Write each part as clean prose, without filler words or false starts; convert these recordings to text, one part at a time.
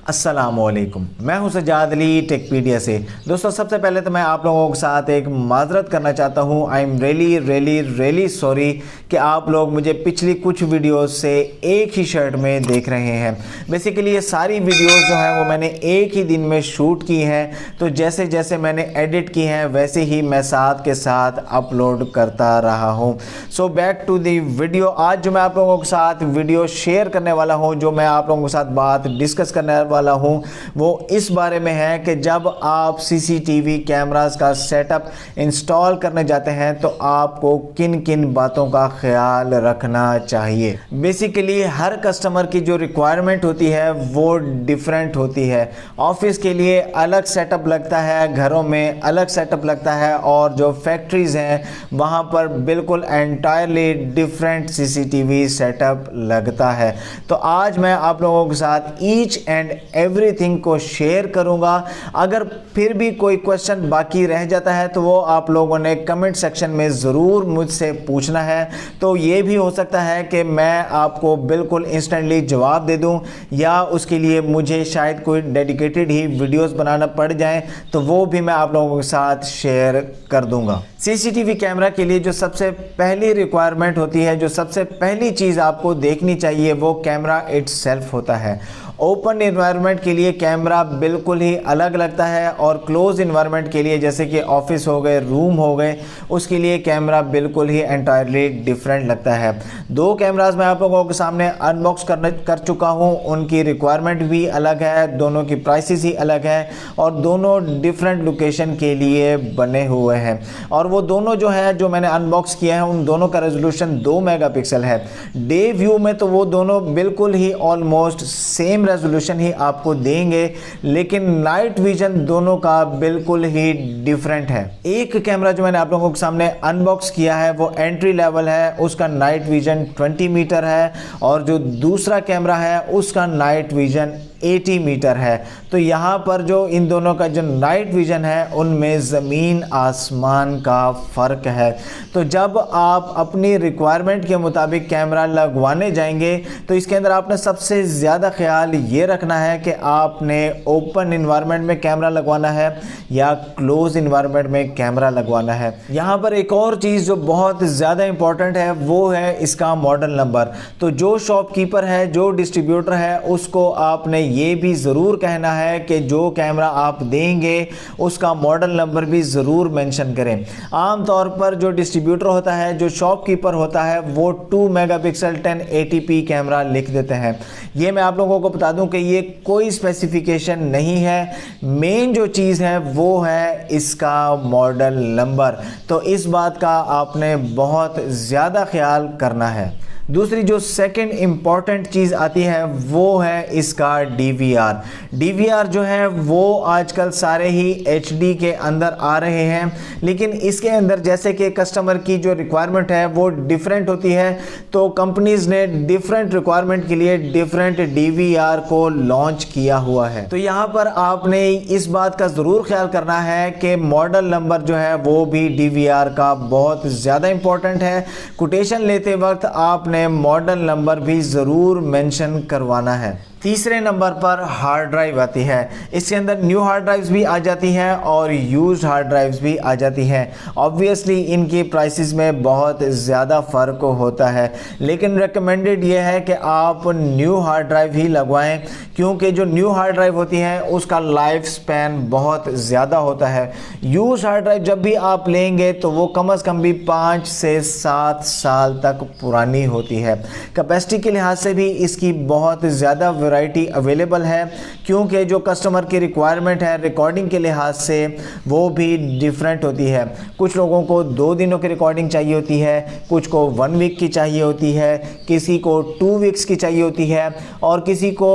अस्सलामुअलैकुम, मैं हूं सज्जाद अली टेकपीडिया से। दोस्तों, सबसे पहले तो मैं आप लोगों के साथ एक माजरत करना चाहता हूं। आई एम रियली सॉरी कि आप लोग मुझे पिछली कुछ वीडियोस से एक ही शर्ट में देख रहे हैं। बेसिकली ये सारी वीडियोस जो हैं वो मैंने एक ही दिन में शूट की हैं, तो जैसे जैसे मैंने एडिट की हैं वैसे ही मैं साथ के साथ अपलोड करता रहा हूं। So back to the video. आज जो मैं आप लोगों के साथ वीडियो शेयर करने वाला हूं, जो मैं आप लोगों के साथ बात डिस्कस करने वाला हूं, वो इस बारे में है कि जब आप सीसीटीवी कैमरास का सेटअप इंस्टॉल करने जाते हैं तो आपको किन किन बातों का ख्याल रखना चाहिए। बेसिकली हर कस्टमर की जो रिक्वायरमेंट होती है वो डिफरेंट होती है। ऑफिस के लिए अलग सेटअप लगता है, घरों में अलग सेटअप लगता है, और जो फैक्ट्रीज हैं वहां पर बिल्कुल एंटायरली डिफरेंट सीसीटीवी सेटअप लगता है। तो आज मैं आप लोगों के साथ ईच एंड एवरीथिंग को शेयर करूंगा। अगर फिर भी कोई क्वेश्चन बाकी रह जाता है तो वो आप लोगों ने कमेंट सेक्शन में ज़रूर मुझसे पूछना है। तो ये भी हो सकता है कि मैं आपको बिल्कुल इंस्टेंटली जवाब दे दूं, या उसके लिए मुझे शायद कोई डेडिकेटेड ही वीडियोस बनाना पड़ जाए, तो वो भी मैं आप लोगों के साथ शेयर कर दूंगा। सीसीटीवी कैमरा के लिए जो सबसे पहली रिक्वायरमेंट होती है, जो सबसे पहली चीज़ आपको देखनी चाहिए, वो कैमरा इटसेल्फ होता है। ओपन इन्वायरमेंट के लिए कैमरा बिल्कुल ही अलग लगता है, और क्लोज इन्वायरमेंट के लिए जैसे कि ऑफिस हो गए, रूम हो गए, उसके लिए कैमरा बिल्कुल ही एंटायरली डिफरेंट लगता है। दो कैमरास मैं आप लोगों के सामने अनबॉक्स कर चुका हूं। उनकी रिक्वायरमेंट भी अलग है, दोनों की प्राइसेस ही अलग है, और दोनों डिफरेंट लोकेशन के लिए बने हुए हैं। और वो दोनों जो है, जो मैंने अनबॉक्स किया है, उन दोनों का रेजोल्यूशन 2 मेगापिक्सल है। डे व्यू में तो वो दोनों बिल्कुल ही ऑलमोस्ट सेम रेजोल्यूशन ही आपको देंगे, लेकिन नाइट विजन दोनों का बिल्कुल ही डिफरेंट है। एक कैमरा जो मैंने आप लोगों के सामने अनबॉक्स किया है वो एंट्री लेवल है, उसका नाइट विजन 20 मीटर है, और जो दूसरा कैमरा है उसका नाइट विजन 80 मीटर है। तो यहाँ पर जो इन दोनों का जो नाइट विजन है उनमें ज़मीन आसमान का फ़र्क है। तो जब आप अपनी रिक्वायरमेंट के मुताबिक कैमरा लगवाने जाएंगे तो इसके अंदर आपने सबसे ज़्यादा ख्याल ये रखना है कि आपने ओपन इन्वायरमेंट में कैमरा लगवाना है या क्लोज इन्वायरमेंट में कैमरा लगवाना है। यहाँ पर एक और चीज़ जो बहुत ज़्यादा इम्पॉर्टेंट है वो है इसका मॉडल नंबर। तो जो शॉपकीपर है, जो डिस्ट्रीब्यूटर है, उसको आपने ये भी ज़रूर कहना है कि जो कैमरा आप देंगे उसका मॉडल नंबर भी ज़रूर मेंशन करें। आम तौर पर जो डिस्ट्रीब्यूटर होता है, जो शॉपकीपर होता है, वो 2 मेगापिक्सल 1080p कैमरा लिख देते हैं। ये मैं आप लोगों को बता दूं कि ये कोई स्पेसिफिकेशन नहीं है। मेन जो चीज़ है वो है इसका मॉडल नंबर। तो इस बात का आपने बहुत ज़्यादा ख्याल करना है। दूसरी जो सेकंड इम्पॉर्टेंट चीज़ आती है वो है इसका DVR। DVR जो है वो आजकल सारे ही HD के अंदर आ रहे हैं, लेकिन इसके अंदर जैसे कि कस्टमर की जो रिक्वायरमेंट है वो डिफरेंट होती है, तो कंपनीज़ ने डिफरेंट रिक्वायरमेंट के लिए डिफरेंट DVR को लॉन्च किया हुआ है। तो यहाँ पर आपने इस बात का ज़रूर ख्याल करना है कि मॉडल नंबर जो है वो भी DVR का बहुत ज़्यादा इम्पॉर्टेंट है। कोटेशन लेते वक्त आपने मॉडल नंबर भी जरूर मेंशन करवाना है। तीसरे नंबर पर हार्ड ड्राइव आती है। इसके अंदर न्यू हार्ड ड्राइव्स भी आ जाती हैं और यूज्ड हार्ड ड्राइव्स भी आ जाती हैं। ऑब्वियसली इनकी प्राइसेस में बहुत ज़्यादा फ़र्क होता है, लेकिन रिकमेंडेड ये है कि आप न्यू हार्ड ड्राइव ही लगवाएं, क्योंकि जो न्यू हार्ड ड्राइव होती है उसका लाइफ स्पैन बहुत ज़्यादा होता है। यूज्ड हार्ड ड्राइव जब भी आप लेंगे तो वो कम अज़ कम भी 5 से 7 साल तक पुरानी होती है। कैपेसिटी के लिहाज से भी इसकी बहुत ज़्यादा वैरायटी अवेलेबल है, क्योंकि जो कस्टमर की रिक्वायरमेंट है रिकॉर्डिंग के लिहाज से वो भी डिफरेंट होती है। कुछ लोगों को 2 दिनों की रिकॉर्डिंग चाहिए होती है, कुछ को 1 वीक की चाहिए होती है, किसी को 2 वीक्स की चाहिए होती है, और किसी को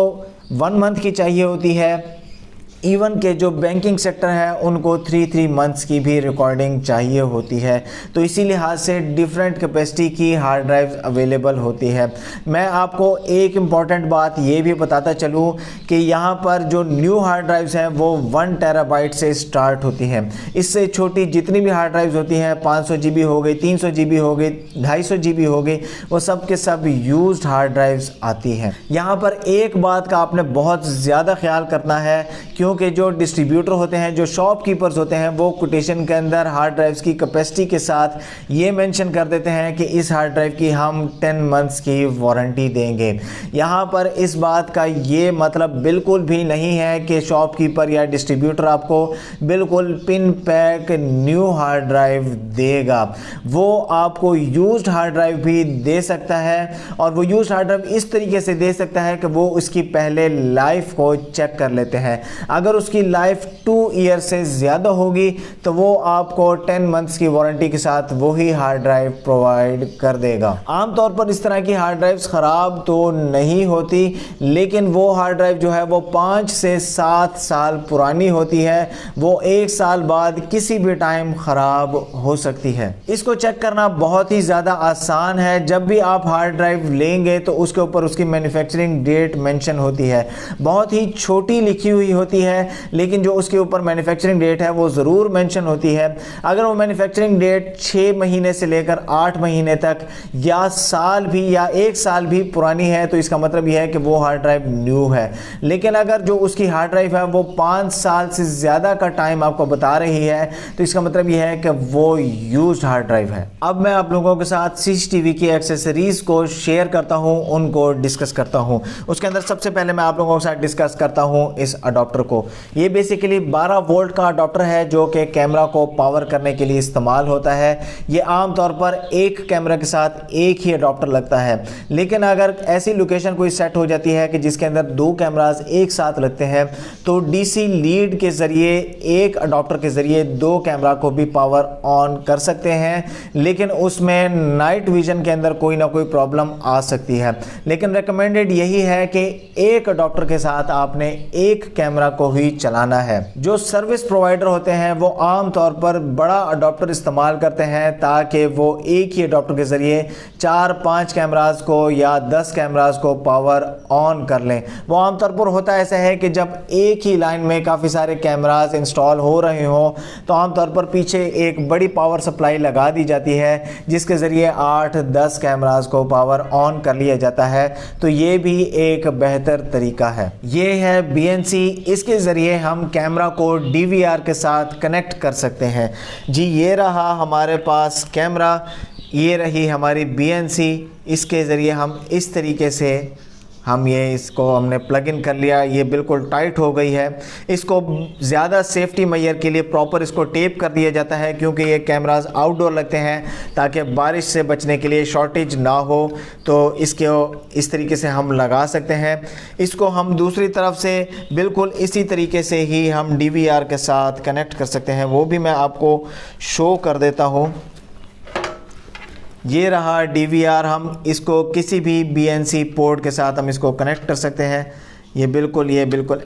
1 मंथ की चाहिए होती है। इवन के जो बैंकिंग सेक्टर है उनको 3 मंथ्स की भी रिकॉर्डिंग चाहिए होती है। तो इसी लिहाज से डिफरेंट कैपेसिटी की हार्ड ड्राइव्स अवेलेबल होती है। मैं आपको एक इम्पॉर्टेंट बात ये भी बताता चलूँ कि यहाँ पर जो न्यू हार्ड ड्राइव्स हैं वो 1 टेराबाइट से स्टार्ट होती हैं। इससे छोटी जितनी भी हार्ड ड्राइव्स होती हैं 500 GB हो गई, 300 GB हो गई, 250 GB हो गई, वो सब के सब यूज्ड हार्ड ड्राइव्स आती हैं। यहाँ पर एक बात का आपने बहुत ज़्यादा ख्याल करना है, क्योंकि जो डिस्ट्रीब्यूटर होते हैं, जो शॉपकीपर्स होते हैं, वो कोटेशन के अंदर हार्ड ड्राइव्स की कैपेसिटी के साथ ये मेंशन कर देते हैं कि इस हार्ड ड्राइव की हम 10 मंथ्स की वारंटी देंगे। यहाँ पर इस बात का ये मतलब बिल्कुल भी नहीं है कि शॉपकीपर या डिस्ट्रीब्यूटर आपको बिल्कुल pin pack new hard drive देगा। वो आपको यूज्ड हार्ड ड्राइव भी दे सकता है, और वो यूज्ड हार्ड ड्राइव इस तरीके से दे सकता है कि वो उसकी पहले लाइफ को चेक कर लेते हैं। अगर उसकी लाइफ 2 ईयर से ज़्यादा होगी तो वो आपको 10 मंथ्स की वारंटी के साथ वही हार्ड ड्राइव प्रोवाइड कर देगा। आमतौर पर इस तरह की हार्ड ड्राइव्स ख़राब तो नहीं होती, लेकिन वो हार्ड ड्राइव जो है वो 5 से 7 साल पुरानी होती है। वो 1 साल बाद किसी भी टाइम ख़राब हो सकती है। इसको चेक करना बहुत ही ज़्यादा आसान है। जब भी आप हार्ड ड्राइव लेंगे तो उसके ऊपर उसकी मैन्युफैक्चरिंग डेट मेंशन होती है। बहुत ही छोटी लिखी हुई होती है, लेकिन जो उसके ऊपर मैन्युफैक्चरिंग डेट है वो ज़रूर मेंशन होती है। अगर वो मैन्युफैक्चरिंग डेट 6 महीने से लेकर 8 महीने तक या साल भी या 1 साल भी पुरानी है तो इसका मतलब यह है कि वो हार्ड ड्राइव न्यू है। लेकिन अगर जो उसकी हार्ड ड्राइव है वो 5 साल से ज़्यादा का टाइम आपको बता रही है तो इसका मतलब यह है कि वो यूज्ड हार्ड ड्राइव है। अब मैं आप लोगों के साथ CCTV की एक्सेसरीज को शेयर करता हूं, उनको डिस्कस करता हूं। उसके अंदर सबसे पहले मैं आप लोगों के साथ डिस्कस करता हूं इस अडॉप्टर को। ये बेसिकली 12 वोल्ट का अडॉप्टर है जो कि कैमरा को पावर करने के लिए इस्तेमाल होता है। ये आमतौर पर एक कैमरा के साथ एक ही अडॉप्टर लगता है, लेकिन अगर ऐसी लोकेशन कोई सेट हो जाती है कि जिसके अंदर 2 कैमरास एक साथ लगते हैं तो DC लीड के ज़रिए एक अडॉप्टर के ज़रिए 2 कैमरा को भी पावर ऑन कर सकते हैं। लेकिन उसमें नाइट विजन के अंदर कोई ना कोई प्रॉब्लम आ सकती है। लेकिन रिकमेंडेड यही है कि एक अडॉप्टर के साथ आपने एक कैमरा को ही चलाना है। जो सर्विस प्रोवाइडर होते हैं वो आम तौर पर बड़ा अडॉप्टर इस्तेमाल करते हैं ताकि वो एक ही अडॉप्टर के ज़रिए 4-5 कैमरास को या 10 कैमरास को पावर ऑन कर लें। वो आमतौर पर होता ऐसा है कि जब एक ही लाइन में काफ़ी सारे कैमरास इंस्टॉल हो रहे हों तो आमतौर पर पीछे एक बड़ी पावर सप्लाई लगा दी जाती है जिसके ज़रिए 8-10 कैमरास को पावर ऑन कर लिया जाता है। तो ये भी एक बेहतर तरीका है। ये है BNC, इसके ज़रिए हम कैमरा को DVR के साथ कनेक्ट कर सकते हैं। जी ये रहा हमारे पास कैमरा, ये रही हमारी BNC। इसके ज़रिए हम इस तरीके से इसको हमने प्लग इन कर लिया। ये बिल्कुल टाइट हो गई है। इसको ज़्यादा सेफ्टी मेजर के लिए प्रॉपर इसको टेप कर दिया जाता है, क्योंकि ये कैमरास आउटडोर लगते हैं ताकि बारिश से बचने के लिए शॉर्टेज ना हो। तो इसको इस तरीके से हम लगा सकते हैं। इसको हम दूसरी तरफ से बिल्कुल इसी तरीके से ही हम DVR के साथ कनेक्ट कर सकते हैं। वो भी मैं आपको शो कर देता हूँ। ये रहा DVR। हम इसको किसी भी BNC पोर्ट के साथ हम इसको कनेक्ट कर सकते हैं। ये बिल्कुल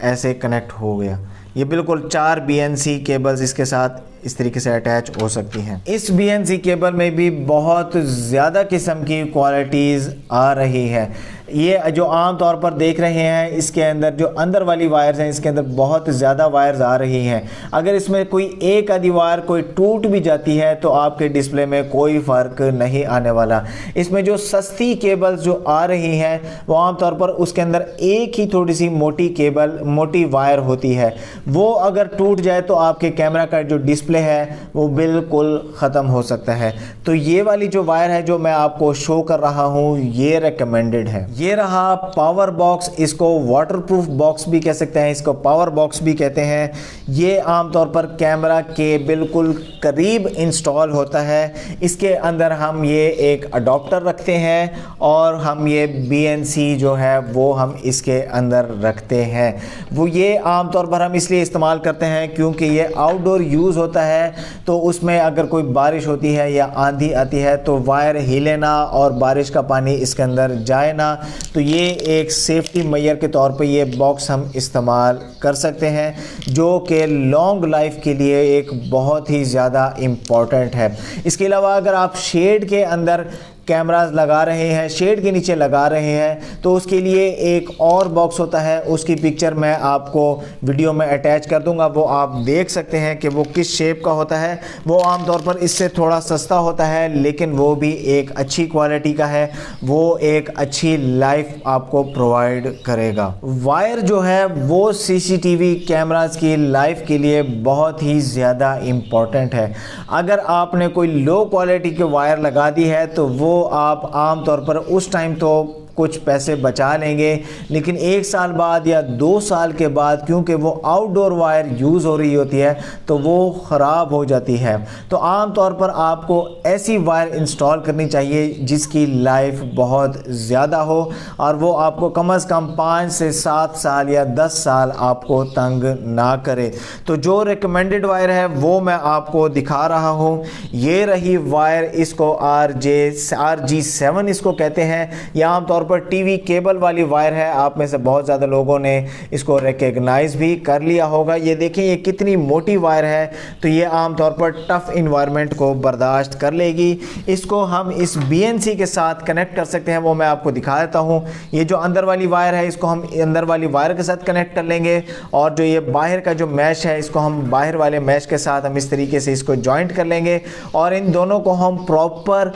ऐसे कनेक्ट हो गया। ये बिल्कुल 4 BNC केबल्स इसके साथ इस तरीके से अटैच हो सकती हैं। इस BNC केबल में भी बहुत ज़्यादा किस्म की क्वालिटीज़ आ रही है। ये जो आम तौर पर देख रहे हैं इसके अंदर जो अंदर वाली वायर्स हैं इसके अंदर बहुत ज़्यादा वायर्स आ रही हैं। अगर इसमें कोई एक आधी वायर कोई टूट भी जाती है तो आपके डिस्प्ले में कोई फ़र्क नहीं आने वाला। इसमें जो सस्ती केबल्स जो आ रही हैं वो आम तौर पर उसके अंदर एक ही थोड़ी सी मोटी वायर होती है। वो अगर टूट जाए तो आपके कैमरा का जो डिस्प्ले है वो बिल्कुल ख़त्म हो सकता है। तो ये वाली जो वायर है जो मैं आपको शो कर रहा हूँ ये रिकमेंडेड है। ये रहा पावर बॉक्स। इसको वाटरप्रूफ बॉक्स भी कह सकते हैं, इसको पावर बॉक्स भी कहते हैं। ये आमतौर पर कैमरा के बिल्कुल करीब इंस्टॉल होता है। इसके अंदर हम ये एक अडॉप्टर रखते हैं और हम ये BNC जो है वो हम इसके अंदर रखते हैं। वो ये आमतौर पर हम इसलिए इस्तेमाल करते हैं क्योंकि ये आउटडोर यूज़ होता है। तो उसमें अगर कोई बारिश होती है या आंधी आती है तो वायर हिले ना और बारिश का पानी इसके अंदर जाए ना, तो ये एक सेफ्टी मेजर के तौर पे ये बॉक्स हम इस्तेमाल कर सकते हैं, जो कि लॉन्ग लाइफ के लिए एक बहुत ही ज़्यादा इम्पॉर्टेंट है। इसके अलावा अगर आप शेड के अंदर कैमरास लगा रहे हैं, शेड के नीचे लगा रहे हैं, तो उसके लिए एक और बॉक्स होता है, उसकी पिक्चर मैं आपको वीडियो में अटैच कर दूंगा, वो आप देख सकते हैं कि वो किस शेप का होता है। वो आमतौर पर इससे थोड़ा सस्ता होता है, लेकिन वो भी एक अच्छी क्वालिटी का है, वो एक अच्छी लाइफ आपको प्रोवाइड करेगा। वायर जो है वो सीसीटीवी कैमरास की लाइफ के लिए बहुत ही ज़्यादा इम्पॉर्टेंट है। अगर आपने कोई लो क्वालिटी के वायर लगा दी है तो वो आप आम तौर पर उस टाइम तो कुछ पैसे बचा लेंगे, लेकिन 1 साल बाद या 2 साल के बाद, क्योंकि वो आउटडोर वायर यूज़ हो रही होती है, तो वो ख़राब हो जाती है। तो आम तौर पर आपको ऐसी वायर इंस्टॉल करनी चाहिए जिसकी लाइफ बहुत ज़्यादा हो और वो आपको कम से कम 5 से 7 साल या 10 साल आपको तंग ना करे। तो जो रिकमेंडेड वायर है वो मैं आपको दिखा रहा हूँ। ये रही वायर, इसको RG7 इसको कहते हैं। यह आमतौर पर टीवी केबल वाली वायर है। आप में से बहुत ज़्यादा लोगों ने इसको रिकग्नाइज भी कर लिया होगा। ये देखें ये कितनी मोटी वायर है, तो ये आमतौर पर टफ़ इन्वायरमेंट को बर्दाश्त कर लेगी। इसको हम इस BNC के साथ कनेक्ट कर सकते हैं, वो मैं आपको दिखा देता हूँ। ये जो अंदर वाली वायर है इसको हम अंदर वाली वायर के साथ कनेक्ट कर लेंगे, और जो ये बाहर का जो मैश है इसको हम बाहर वाले मैश के साथ हम इस तरीके से इसको जॉइंट कर लेंगे, और इन दोनों को हम प्रॉपर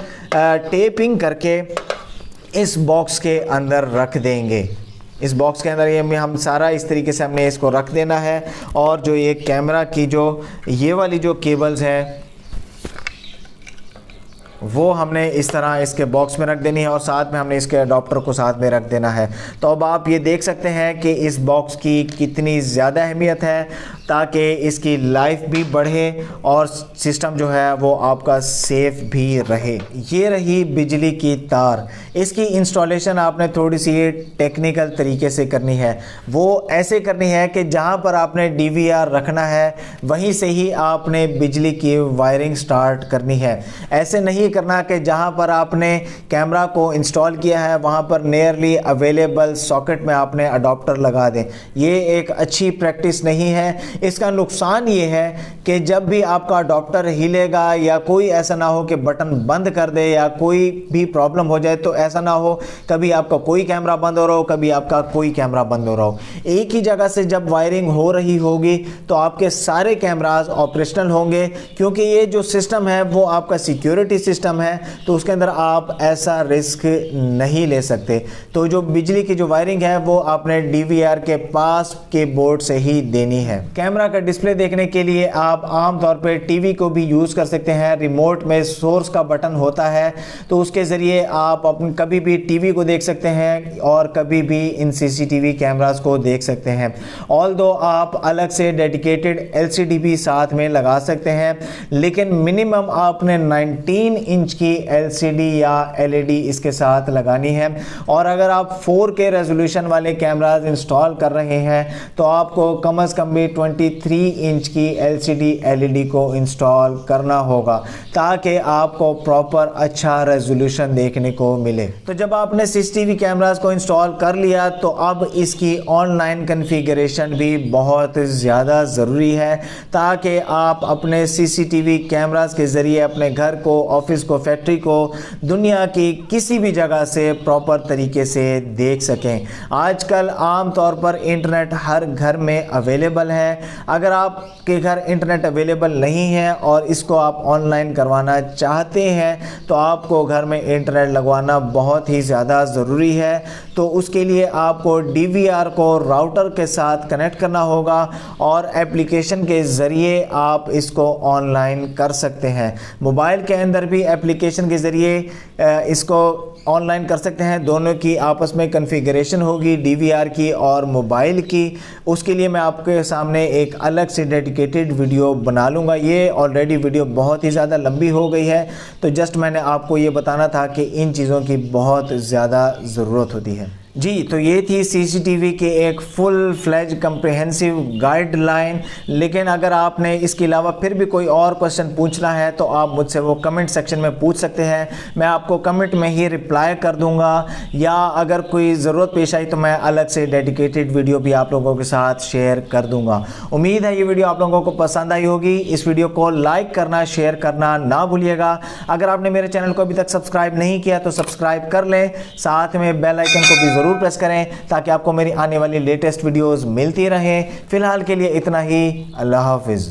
टेपिंग करके इस बॉक्स के अंदर रख देंगे। इस बॉक्स के अंदर ये हम सारा इस तरीके से हमने इसको रख देना है, और जो ये कैमरा की जो ये वाली जो केबल्स हैं वो हमने इस तरह इसके बॉक्स में रख देनी है, और साथ में हमने इसके अडॉप्टर को साथ में रख देना है। तो अब आप ये देख सकते हैं कि इस बॉक्स की कितनी ज़्यादा अहमियत है, ताकि इसकी लाइफ भी बढ़े और सिस्टम जो है वो आपका सेफ भी रहे। ये रही बिजली की तार। इसकी इंस्टॉलेशन आपने थोड़ी सी टेक्निकल तरीके से करनी है। वो ऐसे करनी है कि जहाँ पर आपने DVR रखना है वहीं से ही आपने बिजली की वायरिंग स्टार्ट करनी है। ऐसे नहीं करना कि जहां पर आपने कैमरा को इंस्टॉल किया है वहां पर नियरली अवेलेबल सॉकेट में आपने अडॉप्टर लगा दें। ये एक अच्छी प्रैक्टिस नहीं है। इसका नुकसान ये है कि जब भी आपका अडॉप्टर हिलेगा या कोई ऐसा ना हो कि बटन बंद कर दे या कोई भी प्रॉब्लम हो जाए, तो ऐसा ना हो कभी आपका कोई कैमरा बंद हो रहा हो, कभी आपका कोई कैमरा बंद हो रहा हो। एक ही जगह से जब वायरिंग हो रही होगी तो आपके सारे कैमरास ऑपरेशनल होंगे, क्योंकि ये जो सिस्टम है वो आपका सिक्योरिटी सिस्टम है, तो उसके अंदर आप ऐसा रिस्क नहीं ले सकते। तो जो बिजली की जो वायरिंग है वो आपने DVR के पास के बोर्ड से ही देनी है। कैमरा का डिस्प्ले देखने के लिए आप आमतौर पर टीवी को भी यूज़ कर सकते हैं। रिमोट में सोर्स का बटन होता है, तो उसके ज़रिए आप अपने कभी भी टीवी को देख सकते हैं और कभी भी इन CCTV कैमरास को देख सकते हैं। ऑल्दो आप अलग से डेडिकेटेड LCD भी साथ में लगा सकते हैं, लेकिन मिनिमम आपने 19 इंच की LCD या LED इसके साथ लगानी है। और अगर आप 4K रेजोल्यूशन वाले कैमरास इंस्टॉल कर रहे हैं तो आपको कम से कम भी 23 इंच की LCD LED को इंस्टॉल करना होगा, ताकि आपको प्रॉपर अच्छा रेजोल्यूशन देखने को मिले। तो जब आपने CCTV कैमरास को इंस्टॉल कर लिया तो अब इसकी ऑनलाइन कॉन्फ़िगरेशन भी बहुत ज़्यादा ज़रूरी है, ताकि आप अपने CCTV कैमरास के ज़रिए अपने घर को, ऑफिस को, फैक्ट्री को, दुनिया की किसी भी जगह से प्रॉपर तरीके से देख सकें। आजकल आम तौर पर इंटरनेट हर घर में अवेलेबल है। अगर आपके घर इंटरनेट अवेलेबल नहीं है और इसको आप ऑनलाइन करवाना चाहते हैं तो आपको घर में इंटरनेट लगवाना बहुत ही ज़्यादा ज़रूरी है। तो उसके लिए आपको DVR को राउटर के साथ कनेक्ट करना होगा और एप्लीकेशन के ज़रिए आप इसको ऑनलाइन कर सकते हैं। मोबाइल के अंदर भी एप्लीकेशन के ज़रिए इसको ऑनलाइन कर सकते हैं। दोनों की आपस में कॉन्फ़िगरेशन होगी, DVR की और मोबाइल की। उसके लिए मैं आपके सामने एक अलग से डेडिकेटेड वीडियो बना लूँगा। ये ऑलरेडी वीडियो बहुत ही ज़्यादा लंबी हो गई है, तो जस्ट मैंने आपको ये बताना था कि इन चीज़ों की बहुत ज़्यादा ज़रूरत होती है। जी, तो ये थी सीसीटीवी के एक फुल फ्लैज कम्प्रिहेंसिव गाइडलाइन। लेकिन अगर आपने इसके अलावा फिर भी कोई और क्वेश्चन पूछना है तो आप मुझसे वो कमेंट सेक्शन में पूछ सकते हैं, मैं आपको कमेंट में ही रिप्लाई कर दूंगा, या अगर कोई ज़रूरत पेश आई तो मैं अलग से डेडिकेटेड वीडियो भी आप लोगों के साथ शेयर कर दूंगा। उम्मीद है ये वीडियो आप लोगों को पसंद आई होगी। इस वीडियो को लाइक करना, शेयर करना ना भूलिएगा। अगर आपने मेरे चैनल को अभी तक सब्सक्राइब नहीं किया तो सब्सक्राइब कर लें, साथ में बेल आइकन को भी ज़रूर प्रेस करें ताकि आपको मेरी आने वाली लेटेस्ट वीडियोस मिलती रहें। फिलहाल के लिए इतना ही। अल्लाह हाफिज़।